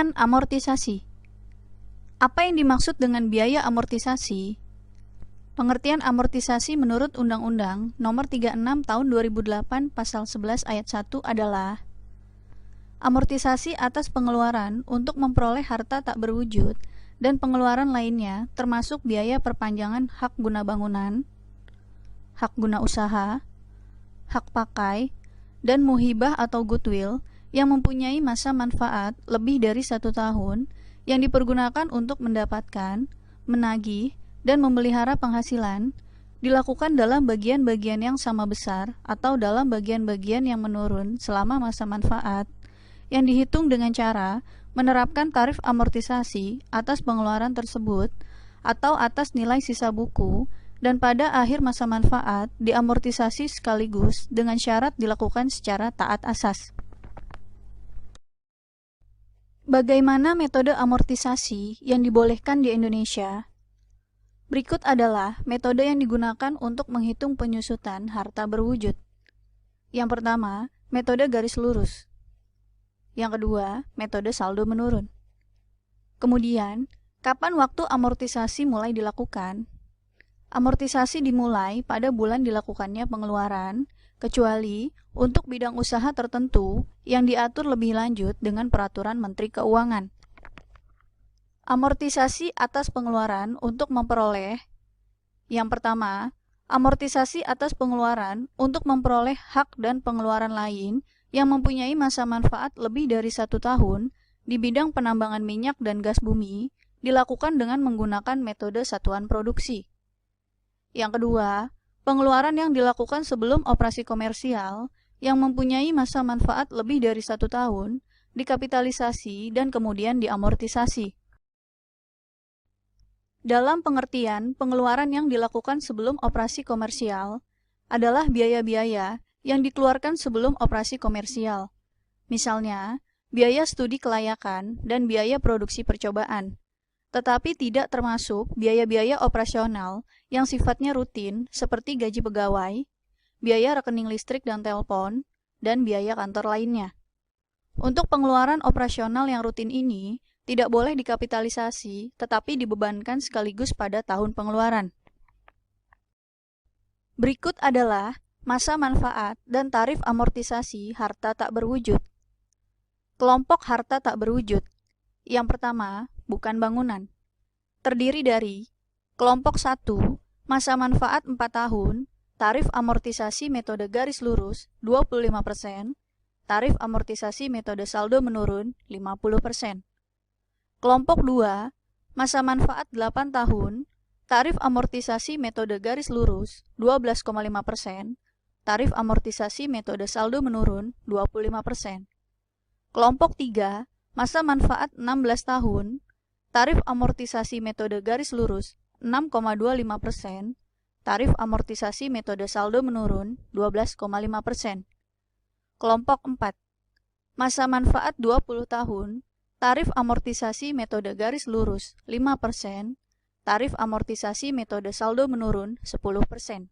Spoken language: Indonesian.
Pengertian amortisasi. Apa yang dimaksud dengan biaya amortisasi? Pengertian amortisasi menurut Undang-Undang Nomor 36 Tahun 2008 Pasal 11 Ayat 1 adalah amortisasi atas pengeluaran untuk memperoleh harta tak berwujud dan pengeluaran lainnya termasuk biaya perpanjangan hak guna bangunan, hak guna usaha, hak pakai, dan muhibah atau goodwill yang mempunyai masa manfaat lebih dari 1 tahun yang dipergunakan untuk mendapatkan, menagih, dan memelihara penghasilan dilakukan dalam bagian-bagian yang sama besar atau dalam bagian-bagian yang menurun selama masa manfaat yang dihitung dengan cara menerapkan tarif amortisasi atas pengeluaran tersebut atau atas nilai sisa buku dan pada akhir masa manfaat diamortisasi sekaligus dengan syarat dilakukan secara taat asas. Bagaimana metode amortisasi yang dibolehkan di Indonesia? Berikut adalah metode yang digunakan untuk menghitung penyusutan harta berwujud. Yang pertama, metode garis lurus. Yang kedua, metode saldo menurun. Kemudian, kapan waktu amortisasi mulai dilakukan? Amortisasi dimulai pada bulan dilakukannya pengeluaran, kecuali untuk bidang usaha tertentu yang diatur lebih lanjut dengan Peraturan Menteri Keuangan. Amortisasi atas pengeluaran untuk memperoleh. Yang pertama, amortisasi atas pengeluaran untuk memperoleh hak dan pengeluaran lain yang mempunyai masa manfaat lebih dari 1 tahun di bidang penambangan minyak dan gas bumi dilakukan dengan menggunakan metode satuan produksi. Yang kedua, pengeluaran yang dilakukan sebelum operasi komersial yang mempunyai masa manfaat lebih dari 1 tahun dikapitalisasi dan kemudian diamortisasi. Dalam pengertian, pengeluaran yang dilakukan sebelum operasi komersial adalah biaya-biaya yang dikeluarkan sebelum operasi komersial. Misalnya, biaya studi kelayakan dan biaya produksi percobaan, tetapi tidak termasuk biaya-biaya operasional yang sifatnya rutin seperti gaji pegawai, biaya rekening listrik dan telepon, dan biaya kantor lainnya. Untuk pengeluaran operasional yang rutin ini, tidak boleh dikapitalisasi, tetapi dibebankan sekaligus pada tahun pengeluaran. Berikut adalah masa manfaat dan tarif amortisasi harta tak berwujud. Kelompok harta tak berwujud. Yang pertama, bukan bangunan. Terdiri dari kelompok 1, masa manfaat 4 tahun, tarif amortisasi metode garis lurus 25%, tarif amortisasi metode saldo menurun 50%. Kelompok 2, masa manfaat 8 tahun, tarif amortisasi metode garis lurus 12,5%, tarif amortisasi metode saldo menurun 25%. Kelompok 3, masa manfaat 16 tahun, tarif amortisasi metode garis lurus 6,25%, tarif amortisasi metode saldo menurun 12,5%. Kelompok 4, masa manfaat 20 tahun, tarif amortisasi metode garis lurus 5%, tarif amortisasi metode saldo menurun 10%.